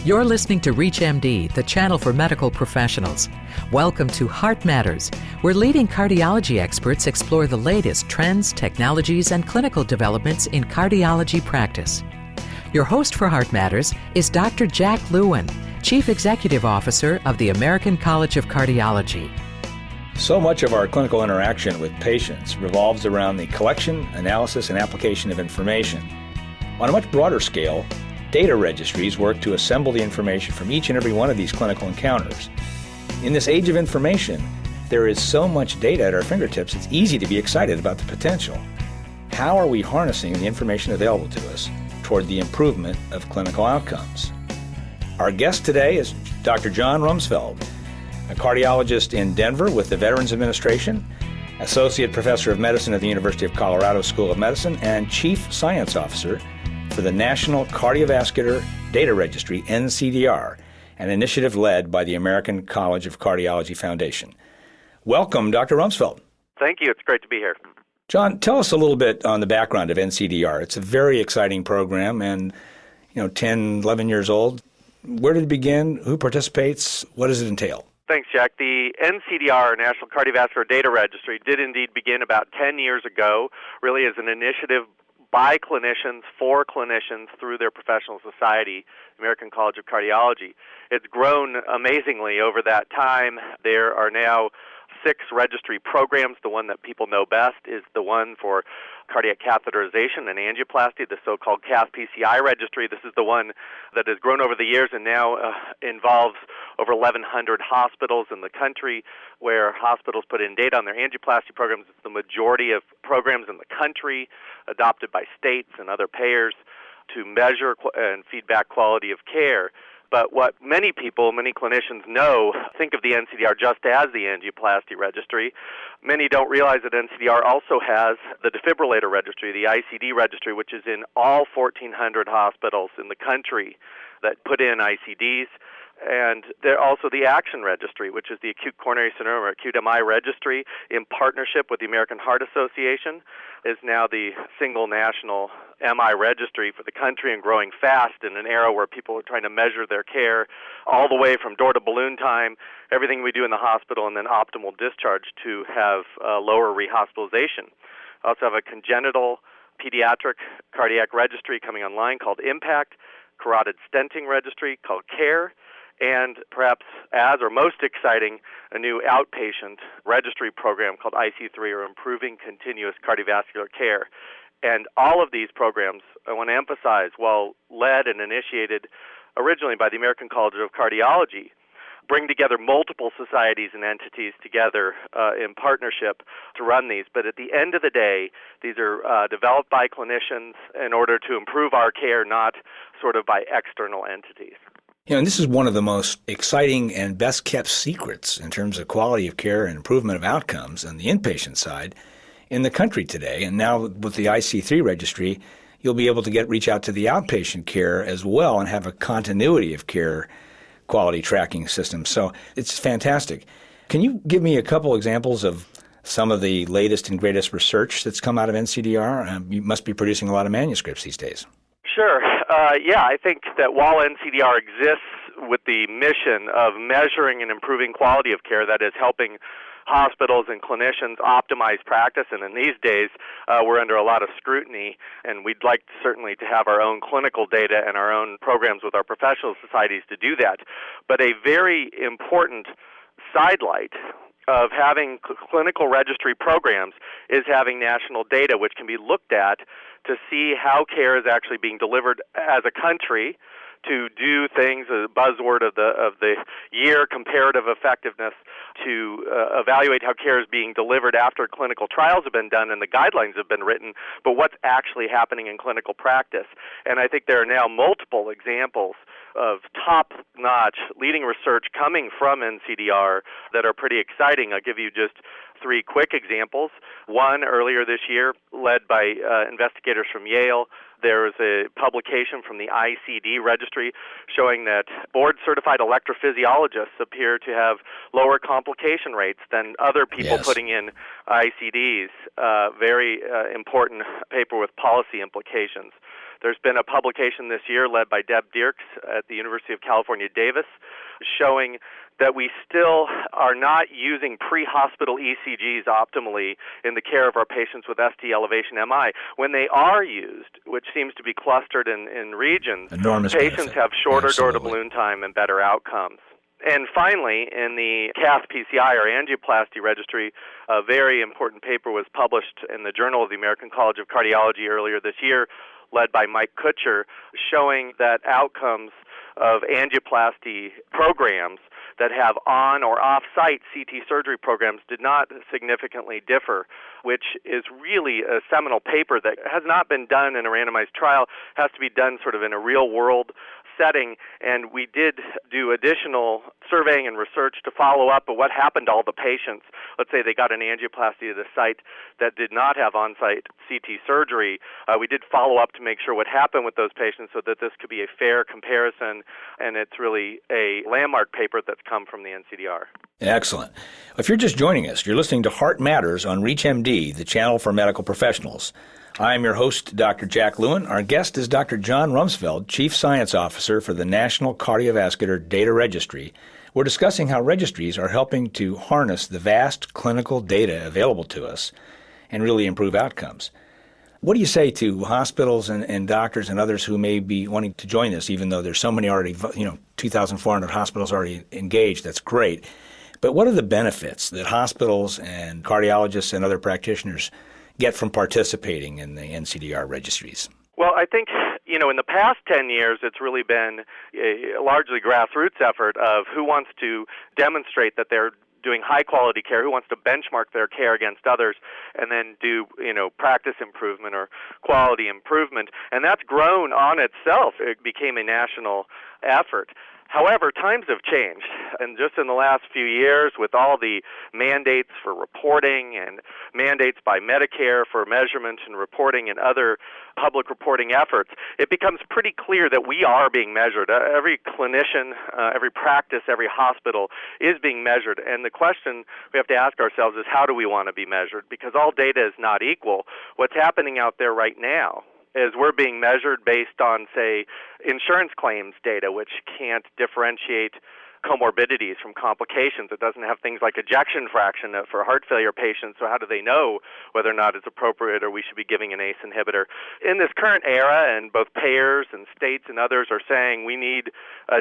You're listening to ReachMD, the channel for medical professionals. Welcome to Heart Matters, where leading cardiology experts explore the latest trends, technologies, and clinical developments in cardiology practice. Your host for Heart Matters is Dr. Jack Lewin, Chief Executive Officer of the American College of Cardiology. So much of our clinical interaction with patients revolves around the collection, analysis, and application of information. On a much broader scale, data registries work to assemble the information from each and every one of these clinical encounters. In this age of information, there is so much data at our fingertips, it's easy to be excited about the potential. How are we harnessing the information available to us toward the improvement of clinical outcomes? Our guest today is Dr. John Rumsfeld, a cardiologist in Denver with the Veterans Administration, Associate Professor of Medicine at the University of Colorado School of Medicine, and Chief Science Officer for the National Cardiovascular Data Registry, NCDR, an initiative led by the American College of Cardiology Foundation. Welcome, Dr. Rumsfeld. Thank you. It's great to be here. John, tell us a little bit on the background of NCDR. It's a very exciting program and, 10, 11 years old. Where did it begin? Who participates? What does it entail? Thanks, Jack. The NCDR, National Cardiovascular Data Registry, did indeed begin about 10 years ago, really as an initiative by clinicians, for clinicians, through their professional society, American College of Cardiology. It's grown amazingly over that time. There are now 6 registry programs. The one that people know best is the one for cardiac catheterization and angioplasty, the so-called CAS-PCI registry. This is the one that has grown over the years and now involves over 1,100 hospitals in the country, where hospitals put in data on their angioplasty programs. It's the majority of programs in the country adopted by states and other payers to measure and feedback quality of care. But what many people, many clinicians know, think of the NCDR just as the angioplasty registry. Many don't realize that NCDR also has the defibrillator registry, the ICD registry, which is in all 1,400 hospitals in the country that put in ICDs. And there also the ACTION registry, which is the acute coronary syndrome or acute MI registry in partnership with the American Heart Association, is now the single national MI registry for the country and growing fast in an era where people are trying to measure their care all the way from door to balloon time, everything we do in the hospital, and then optimal discharge to have lower rehospitalization. I also have a congenital pediatric cardiac registry coming online called IMPACT, carotid stenting registry called CARE, and perhaps as or most exciting, a new outpatient registry program called IC3, or Improving Continuous Cardiovascular Care. And all of these programs, I want to emphasize, while led and initiated originally by the American College of Cardiology, bring together multiple societies and entities together in partnership to run these. But at the end of the day, these are developed by clinicians in order to improve our care, not sort of by external entities. And this is one of the most exciting and best-kept secrets in terms of quality of care and improvement of outcomes on the inpatient side in the country today. And now with the IC3 registry, you'll be able to reach out to the outpatient care as well and have a continuity of care quality tracking system. So it's fantastic. Can you give me a couple examples of some of the latest and greatest research that's come out of NCDR? You must be producing a lot of manuscripts these days. Sure. I think that while NCDR exists with the mission of measuring and improving quality of care, that is helping hospitals and clinicians optimize practice, and in these days we're under a lot of scrutiny, and we'd like certainly to have our own clinical data and our own programs with our professional societies to do that. But a very important sidelight of having clinical registry programs is having national data which can be looked at to see how care is actually being delivered as a country, to do things, a buzzword of the year, comparative effectiveness, to evaluate how care is being delivered after clinical trials have been done and the guidelines have been written, but what's actually happening in clinical practice. And I think there are now multiple examples of top-notch leading research coming from NCDR that are pretty exciting. I'll give you just 3 quick examples. One, earlier this year, led by investigators from Yale, there was a publication from the ICD registry showing that board-certified electrophysiologists appear to have lower complication rates than other people putting in ICDs. Very important paper with policy implications. There's been a publication this year led by Deb Dierks at the University of California, Davis, showing that we still are not using pre-hospital ECGs optimally in the care of our patients with ST elevation MI. When they are used, which seems to be clustered in regions, enormous patients benefit. have shorter Absolutely. door-to-balloon time and better outcomes. And finally, in the cath PCI, or angioplasty registry, a very important paper was published in the Journal of the American College of Cardiology earlier this year, led by Mike Kutcher, showing that outcomes of angioplasty programs that have on or off-site CT surgery programs did not significantly differ, which is really a seminal paper that has not been done in a randomized trial, has to be done sort of in a real-world setting, and we did do additional surveying and research to follow up on what happened to all the patients. Let's say they got an angioplasty at a site that did not have on-site CT surgery. We did follow up to make sure what happened with those patients so that this could be a fair comparison, and it's really a landmark paper that's come from the NCDR. Excellent. If you're just joining us, you're listening to Heart Matters on ReachMD, the channel for medical professionals. I'm your host, Dr. Jack Lewin. Our guest is Dr. John Rumsfeld, Chief Science Officer for the National Cardiovascular Data Registry. We're discussing how registries are helping to harness the vast clinical data available to us and really improve outcomes. What do you say to hospitals and doctors and others who may be wanting to join this, even though there's so many already, 2,400 hospitals already engaged? That's great. But what are the benefits that hospitals and cardiologists and other practitioners get from participating in the NCDR registries? Well, I think, in the past 10 years, it's really been a largely grassroots effort of who wants to demonstrate that they're doing high-quality care, who wants to benchmark their care against others, and then do, practice improvement or quality improvement. And that's grown on itself. It became a national effort. However, times have changed, and just in the last few years, with all the mandates for reporting and mandates by Medicare for measurement and reporting and other public reporting efforts, it becomes pretty clear that we are being measured. Every clinician, every practice, every hospital is being measured, and the question we have to ask ourselves is, how do we want to be measured? Because all data is not equal. What's happening out there right now is we're being measured based on, say, insurance claims data, which can't differentiate comorbidities from complications. It doesn't have things like ejection fraction for heart failure patients, so how do they know whether or not it's appropriate or we should be giving an ACE inhibitor? In this current era, and both payers and states and others are saying we need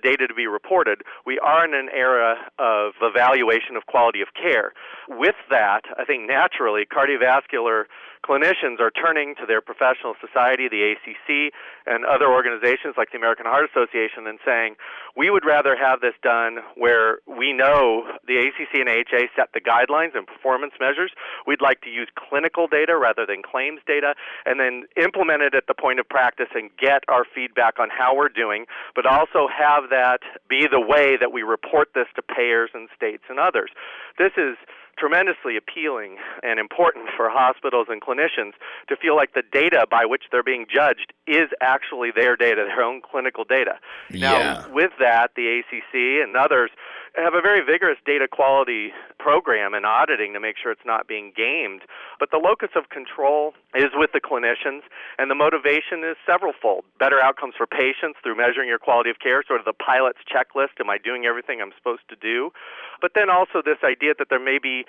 data to be reported, we are in an era of evaluation of quality of care. With that, I think naturally cardiovascular clinicians are turning to their professional society, the ACC, and other organizations like the American Heart Association and saying, we would rather have this done where we know the ACC and AHA set the guidelines and performance measures. We'd like to use clinical data rather than claims data, and then implement it at the point of practice and get our feedback on how we're doing, but also have that be the way that we report this to payers and states and others. This is tremendously appealing and important for hospitals and clinicians to feel like the data by which they're being judged is actually their data, their own clinical data. Now, with that, the ACC and others have a very vigorous data quality program and auditing to make sure it's not being gamed. But the locus of control is with the clinicians, and the motivation is severalfold. Better outcomes for patients through measuring your quality of care, sort of the pilot's checklist, am I doing everything I'm supposed to do? But then also this idea that there may be,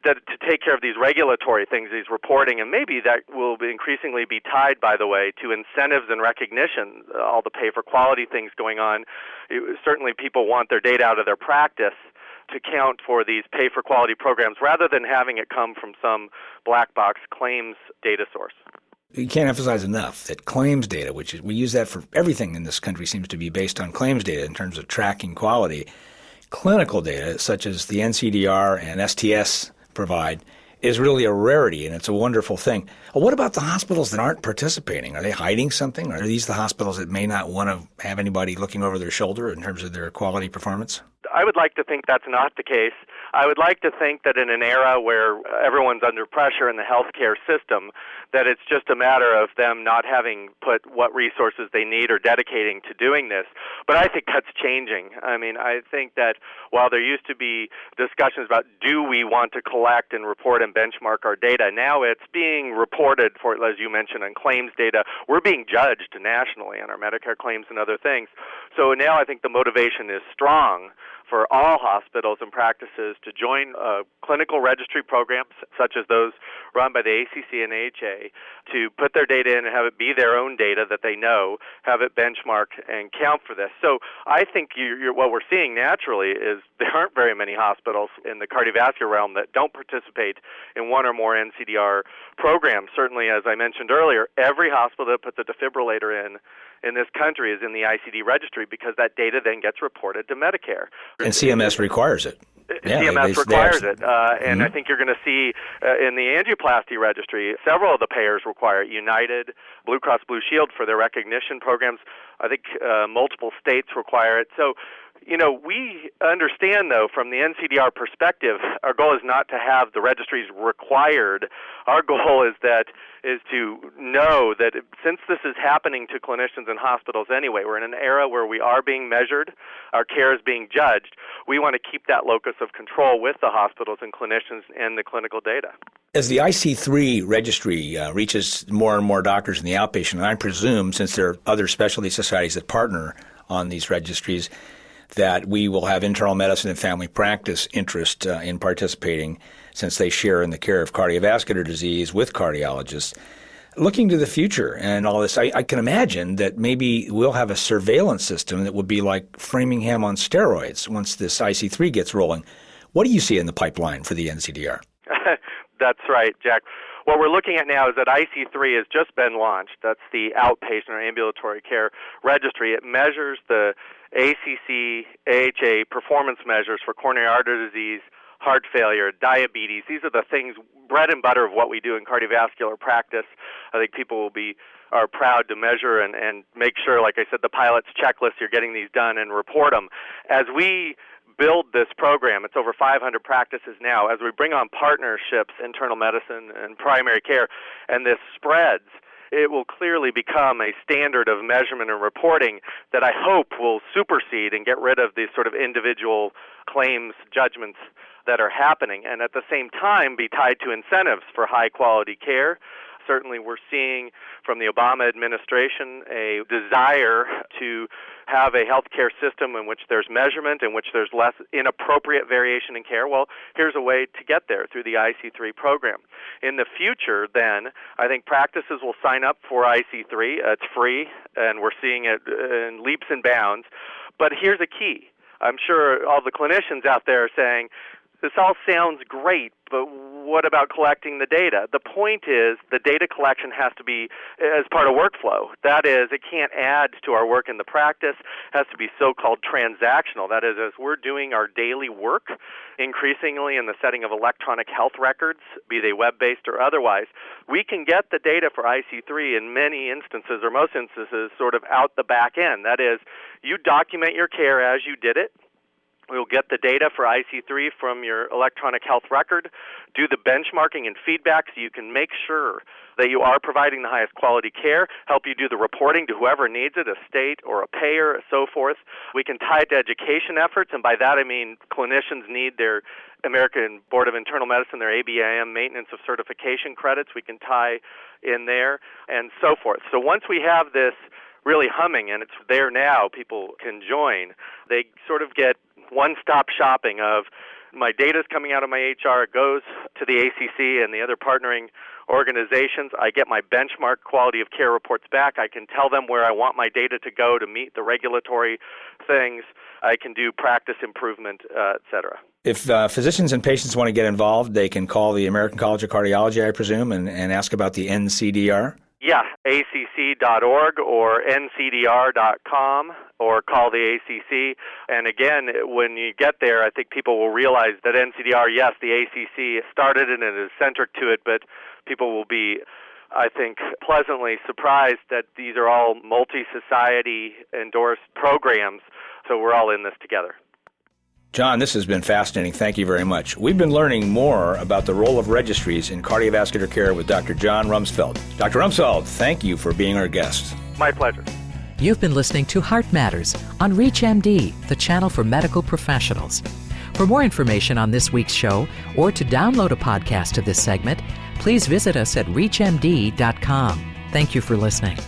that to take care of these regulatory things, these reporting, and maybe that will increasingly be tied, by the way, to incentives and recognition, all the pay-for-quality things going on. Certainly people want their data out of their practice to count for these pay-for-quality programs rather than having it come from some black box claims data source. You can't emphasize enough that claims data, which is, we use that for everything in this country, seems to be based on claims data in terms of tracking quality. Clinical data, such as the NCDR and STS provide, is really a rarity, and it's a wonderful thing. What about the hospitals that aren't participating? Are they hiding something? Are these the hospitals that may not want to have anybody looking over their shoulder in terms of their quality performance? I would like to think that's not the case. I would like to think that in an era where everyone's under pressure in the healthcare system, that it's just a matter of them not having put what resources they need or dedicating to doing this. But I think that's changing. I mean, I think that while there used to be discussions about do we want to collect and report and benchmark our data, now it's being reported for, as you mentioned, on claims data. We're being judged nationally on our Medicare claims and other things. So now I think the motivation is strong for all hospitals and practices to join clinical registry programs such as those run by the ACC and AHA, to put their data in and have it be their own data that they know, have it benchmarked and count for this. So I think what we're seeing naturally is there aren't very many hospitals in the cardiovascular realm that don't participate in one or more NCDR programs. Certainly, as I mentioned earlier, every hospital that puts a defibrillator in this country is in the ICD registry because that data then gets reported to Medicare. And CMS requires it. Yeah, CMS requires it. And I think you're going to see in the angioplasty registry, several of the payers require it. United, Blue Cross Blue Shield for their recognition programs. I think multiple states require it. So, we understand, though, from the NCDR perspective, our goal is not to have the registries required. Our goal is to know that since this is happening to clinicians and hospitals anyway, we're in an era where we are being measured, our care is being judged. We want to keep that locus of control with the hospitals and clinicians and the clinical data. As the IC3 registry reaches more and more doctors in the outpatient, and I presume, since there are other specialty societies that partner on these registries, that we will have internal medicine and family practice interest in participating, since they share in the care of cardiovascular disease with cardiologists. Looking to the future and all this, I can imagine that maybe we'll have a surveillance system that would be like Framingham on steroids once this IC3 gets rolling. What do you see in the pipeline for the NCDR? That's right, Jack. What we're looking at now is that IC3 has just been launched. That's the outpatient or ambulatory care registry. It measures the ACC, AHA performance measures for coronary artery disease, heart failure, diabetes. These are the things, bread and butter of what we do in cardiovascular practice. I think people are proud to measure and make sure, like I said, the pilot's checklist, you're getting these done and report them. As we build this program, it's over 500 practices now. As we bring on partnerships, internal medicine and primary care, and this spreads, it will clearly become a standard of measurement and reporting that I hope will supersede and get rid of these sort of individual claims judgments that are happening, and at the same time be tied to incentives for high-quality care. Certainly we're seeing from the Obama administration a desire to have a healthcare system in which there's measurement, in which there's less inappropriate variation in care. Well, here's a way to get there through the IC3 program. In the future, then, I think practices will sign up for IC3. It's free, and we're seeing it in leaps and bounds. But here's a key. I'm sure all the clinicians out there are saying, this all sounds great, but what about collecting the data? The point is the data collection has to be as part of workflow. That is, it can't add to our work in the practice. It has to be so-called transactional. That is, as we're doing our daily work, increasingly in the setting of electronic health records, be they web-based or otherwise, we can get the data for IC3 in many instances, or most instances, sort of out the back end. That is, you document your care as you did it. We'll get the data for IC3 from your electronic health record, do the benchmarking and feedback so you can make sure that you are providing the highest quality care, help you do the reporting to whoever needs it, a state or a payer, and so forth. We can tie it to education efforts, and by that I mean clinicians need their American Board of Internal Medicine, their ABIM maintenance of certification credits. We can tie in there, and so forth. So once we have this really humming, and it's there now, people can join, they sort of get one-stop shopping of my data's coming out of my HR, it goes to the ACC and the other partnering organizations. I get my benchmark quality of care reports back. I can tell them where I want my data to go to meet the regulatory things. I can do practice improvement, et cetera. If physicians and patients want to get involved, they can call the American College of Cardiology, I presume, and ask about the NCDR? Yeah, acc.org or ncdr.com, or call the ACC. And again, when you get there, I think people will realize that NCDR, yes, the ACC started it and is centric to it, but people will be, I think, pleasantly surprised that these are all multi-society endorsed programs, so we're all in this together. John, this has been fascinating. Thank you very much. We've been learning more about the role of registries in cardiovascular care with Dr. John Rumsfeld. Dr. Rumsfeld, thank you for being our guest. My pleasure. You've been listening to Heart Matters on ReachMD, the channel for medical professionals. For more information on this week's show or to download a podcast of this segment, please visit us at reachmd.com. Thank you for listening.